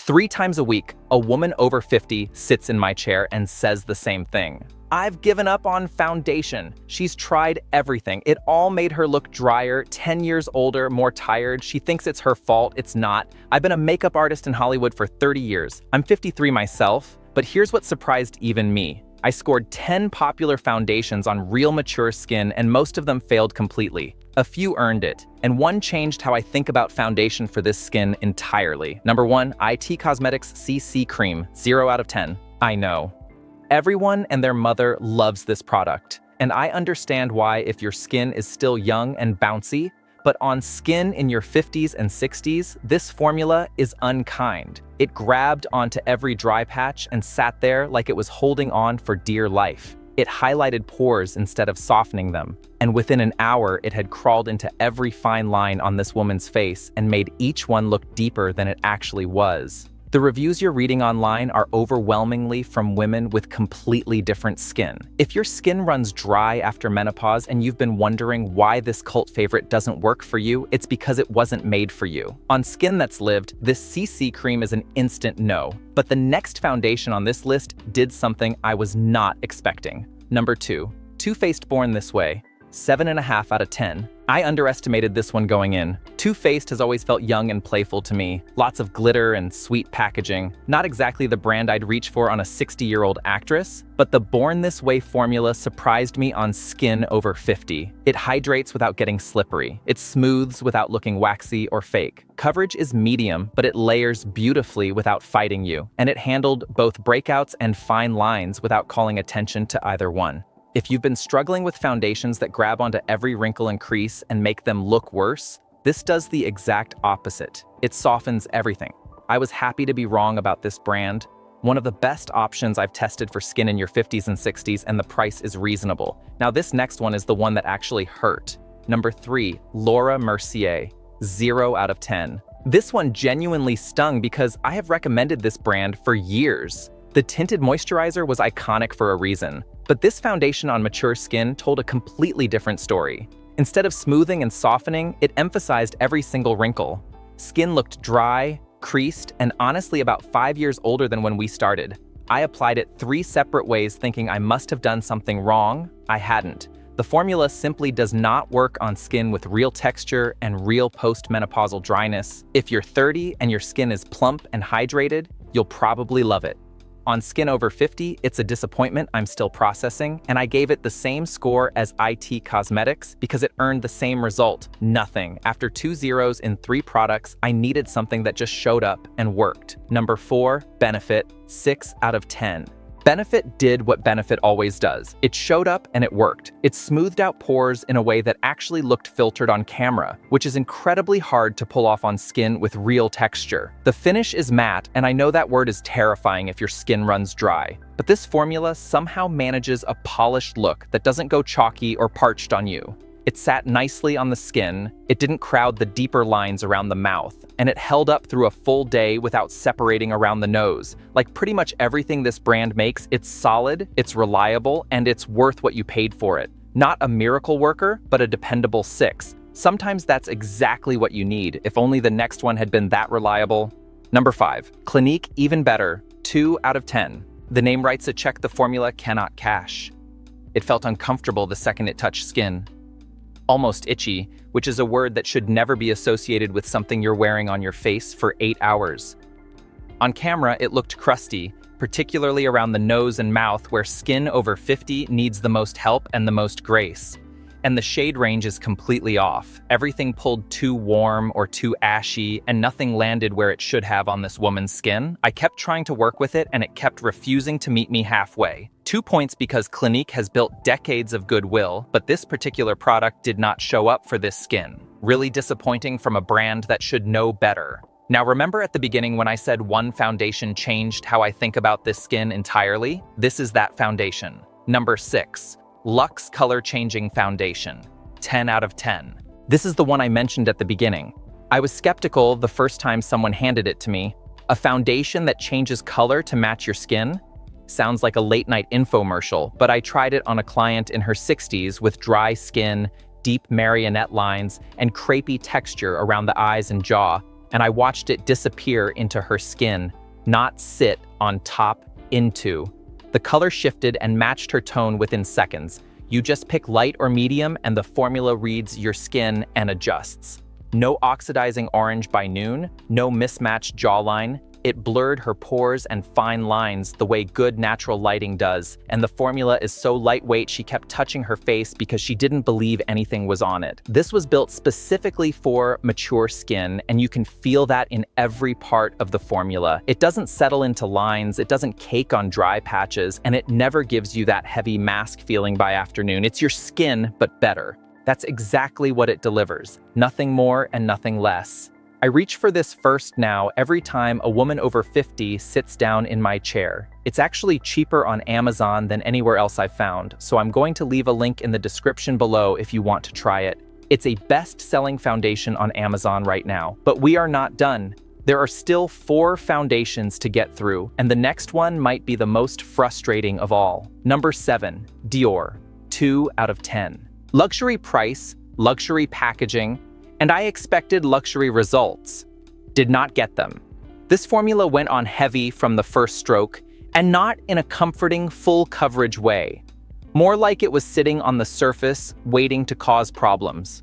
3 times a week, a woman over 50 sits in my chair and says the same thing. I've given up on foundation. She's tried everything. It all made her look drier, 10 years older, more tired. She thinks it's her fault. It's not. I've been a makeup artist in Hollywood for 30 years. I'm 53 myself, but here's what surprised even me. I scored 10 popular foundations on real mature skin, and most of them failed completely. A few earned it, and one changed how I think about foundation for this skin entirely. Number 1, IT Cosmetics CC Cream, 0 out of 10. I know. Everyone and their mother loves this product, and I understand why if your skin is still young and bouncy, but on skin in your 50s and 60s, this formula is unkind. It grabbed onto every dry patch and sat there like it was holding on for dear life. It highlighted pores instead of softening them, and within an hour it had crawled into every fine line on this woman's face and made each one look deeper than it actually was. The reviews you're reading online are overwhelmingly from women with completely different skin. If your skin runs dry after menopause and you've been wondering why this cult favorite doesn't work for you, it's because it wasn't made for you. On skin that's lived, this CC cream is an instant no. But the next foundation on this list did something I was not expecting. Number 2, Too Faced Born This Way, 7.5 out of 10. I underestimated this one going in. Too Faced has always felt young and playful to me. Lots of glitter and sweet packaging. Not exactly the brand I'd reach for on a 60-year-old actress, but the Born This Way formula surprised me on skin over 50. It hydrates without getting slippery. It smooths without looking waxy or fake. Coverage is medium, but it layers beautifully without fighting you. And it handled both breakouts and fine lines without calling attention to either one. If you've been struggling with foundations that grab onto every wrinkle and crease and make them look worse, this does the exact opposite. It softens everything. I was happy to be wrong about this brand. One of the best options I've tested for skin in your 50s and 60s, and the price is reasonable. Now this next one is the one that actually hurt. Number 3, Laura Mercier, 0 out of 10. This one genuinely stung because I have recommended this brand for years. The tinted moisturizer was iconic for a reason, but this foundation on mature skin told a completely different story. Instead of smoothing and softening, it emphasized every single wrinkle. Skin looked dry, creased, and honestly about 5 years older than when we started. I applied it 3 separate ways thinking I must have done something wrong. I hadn't. The formula simply does not work on skin with real texture and real post-menopausal dryness. If you're 30 and your skin is plump and hydrated, you'll probably love it. On skin over 50, it's a disappointment I'm still processing, and I gave it the same score as IT Cosmetics because it earned the same result, nothing. After 2 zeros in 3 products, I needed something that just showed up and worked. Number 4, Benefit, 6 out of 10. Benefit did what Benefit always does. It showed up and it worked. It smoothed out pores in a way that actually looked filtered on camera, which is incredibly hard to pull off on skin with real texture. The finish is matte, and I know that word is terrifying if your skin runs dry, but this formula somehow manages a polished look that doesn't go chalky or parched on you. It sat nicely on the skin, it didn't crowd the deeper lines around the mouth, and it held up through a full day without separating around the nose. Like pretty much everything this brand makes, it's solid, it's reliable, and it's worth what you paid for it. Not a miracle worker, but a dependable 6. Sometimes that's exactly what you need, if only the next one had been that reliable. Number 5, Clinique Even Better, 2 out of 10. The name writes a check the formula cannot cash. It felt uncomfortable the second it touched skin. Almost itchy, which is a word that should never be associated with something you're wearing on your face for 8 hours. On camera, it looked crusty, particularly around the nose and mouth where skin over 50 needs the most help and the most grace. And the shade range is completely off. Everything pulled too warm or too ashy, and nothing landed where it should have on this woman's skin. I kept trying to work with it, and it kept refusing to meet me halfway. 2 points because Clinique has built decades of goodwill, but this particular product did not show up for this skin. Really disappointing from a brand that should know better. Now remember at the beginning when I said one foundation changed how I think about this skin entirely? This is that foundation. Number 6. Luxe Color Changing Foundation, 10 out of 10. This is the one I mentioned at the beginning. I was skeptical the first time someone handed it to me. A foundation that changes color to match your skin? Sounds like a late-night infomercial, but I tried it on a client in her 60s with dry skin, deep marionette lines, and crepey texture around the eyes and jaw. and I watched it disappear into her skin, not sit on top into. The color shifted and matched her tone within seconds. You just pick light or medium and the formula reads your skin and adjusts. No oxidizing orange by noon, no mismatched jawline. It blurred her pores and fine lines the way good natural lighting does, and the formula is so lightweight she kept touching her face because she didn't believe anything was on it. This was built specifically for mature skin, and you can feel that in every part of the formula. It doesn't settle into lines, it doesn't cake on dry patches, and it never gives you that heavy mask feeling by afternoon. It's your skin, but better. That's exactly what it delivers. Nothing more and nothing less. I reach for this first now every time a woman over 50 sits down in my chair. It's actually cheaper on Amazon than anywhere else I've found, so I'm going to leave a link in the description below if you want to try it. It's a best-selling foundation on Amazon right now, but we are not done. There are still 4 foundations to get through, and the next one might be the most frustrating of all. Number 7, Dior, 2 out of 10. Luxury price, luxury packaging, and I expected luxury results. Did not get them. This formula went on heavy from the first stroke, and not in a comforting, full coverage way. More like it was sitting on the surface, waiting to cause problems.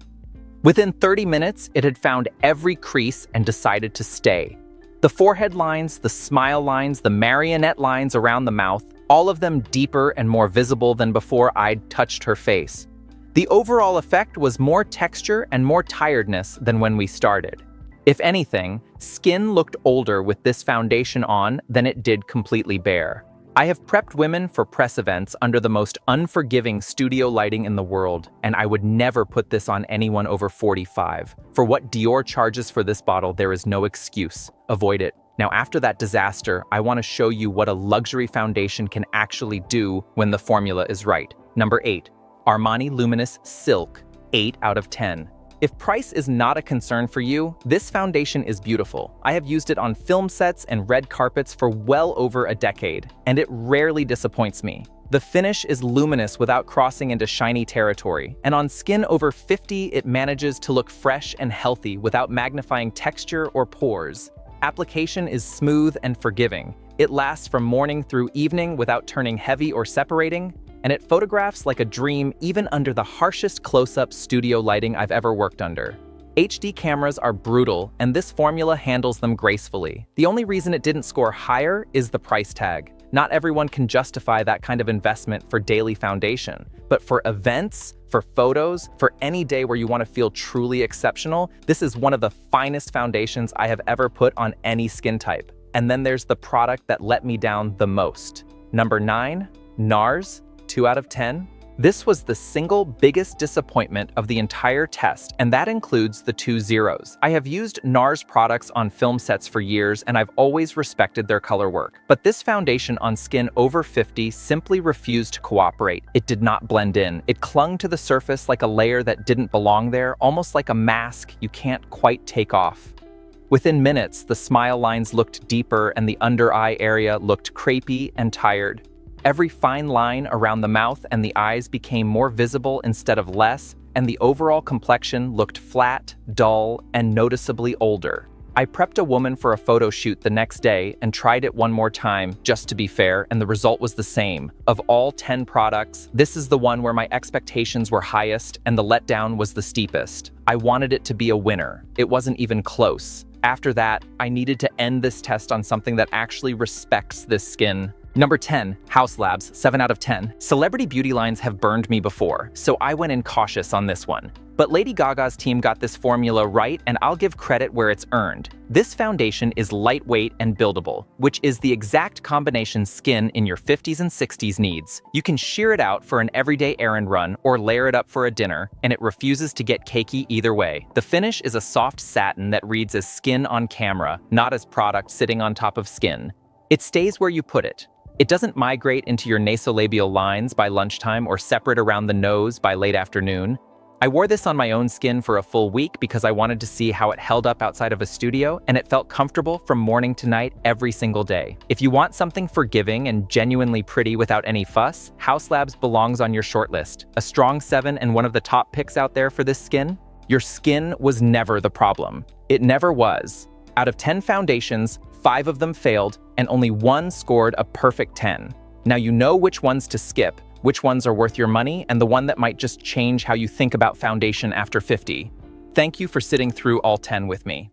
Within 30 minutes, it had found every crease and decided to stay. The forehead lines, the smile lines, the marionette lines around the mouth, all of them deeper and more visible than before I'd touched her face. The overall effect was more texture and more tiredness than when we started. If anything, skin looked older with this foundation on than it did completely bare. I have prepped women for press events under the most unforgiving studio lighting in the world, and I would never put this on anyone over 45. For what Dior charges for this bottle, there is no excuse. Avoid it. Now, after that disaster, I want to show you what a luxury foundation can actually do when the formula is right. Number 8. Armani Luminous Silk, 8 out of 10. If price is not a concern for you, this foundation is beautiful. I have used it on film sets and red carpets for well over a decade, and it rarely disappoints me. The finish is luminous without crossing into shiny territory, and on skin over 50, it manages to look fresh and healthy without magnifying texture or pores. Application is smooth and forgiving. It lasts from morning through evening without turning heavy or separating, and it photographs like a dream even under the harshest close-up studio lighting I've ever worked under. HD cameras are brutal, and this formula handles them gracefully. The only reason it didn't score higher is the price tag. Not everyone can justify that kind of investment for daily foundation, but for events, for photos, for any day where you want to feel truly exceptional, this is one of the finest foundations I have ever put on any skin type. And then there's the product that let me down the most. Number 9, NARS, 2 out of 10. This was the single biggest disappointment of the entire test, and that includes the 2 zeros. I have used NARS products on film sets for years, and I've always respected their color work. But this foundation on skin over 50 simply refused to cooperate. It did not blend in. It clung to the surface like a layer that didn't belong there, almost like a mask you can't quite take off. Within minutes, the smile lines looked deeper and the under-eye area looked crepey and tired. Every fine line around the mouth and the eyes became more visible instead of less, and the overall complexion looked flat, dull, and noticeably older. I prepped a woman for a photo shoot the next day and tried it one more time, just to be fair, and the result was the same. Of all 10 products, this is the one where my expectations were highest and the letdown was the steepest. I wanted it to be a winner. It wasn't even close. After that, I needed to end this test on something that actually respects this skin. Number 10, House Labs, 7 out of 10. Celebrity beauty lines have burned me before, so I went in cautious on this one. But Lady Gaga's team got this formula right, and I'll give credit where it's earned. This foundation is lightweight and buildable, which is the exact combination skin in your 50s and 60s needs. You can sheer it out for an everyday errand run or layer it up for a dinner, and it refuses to get cakey either way. The finish is a soft satin that reads as skin on camera, not as product sitting on top of skin. It stays where you put it. It doesn't migrate into your nasolabial lines by lunchtime or separate around the nose by late afternoon. I wore this on my own skin for a full week because I wanted to see how it held up outside of a studio, and it felt comfortable from morning to night every single day. If you want something forgiving and genuinely pretty without any fuss, House Labs belongs on your shortlist. A strong 7 and one of the top picks out there for this skin. Your skin was never the problem. It never was. Out of 10 foundations, 5 of them failed, and only 1 scored a perfect 10. Now you know which ones to skip, which ones are worth your money, and the one that might just change how you think about foundation after 50. Thank you for sitting through all 10 with me.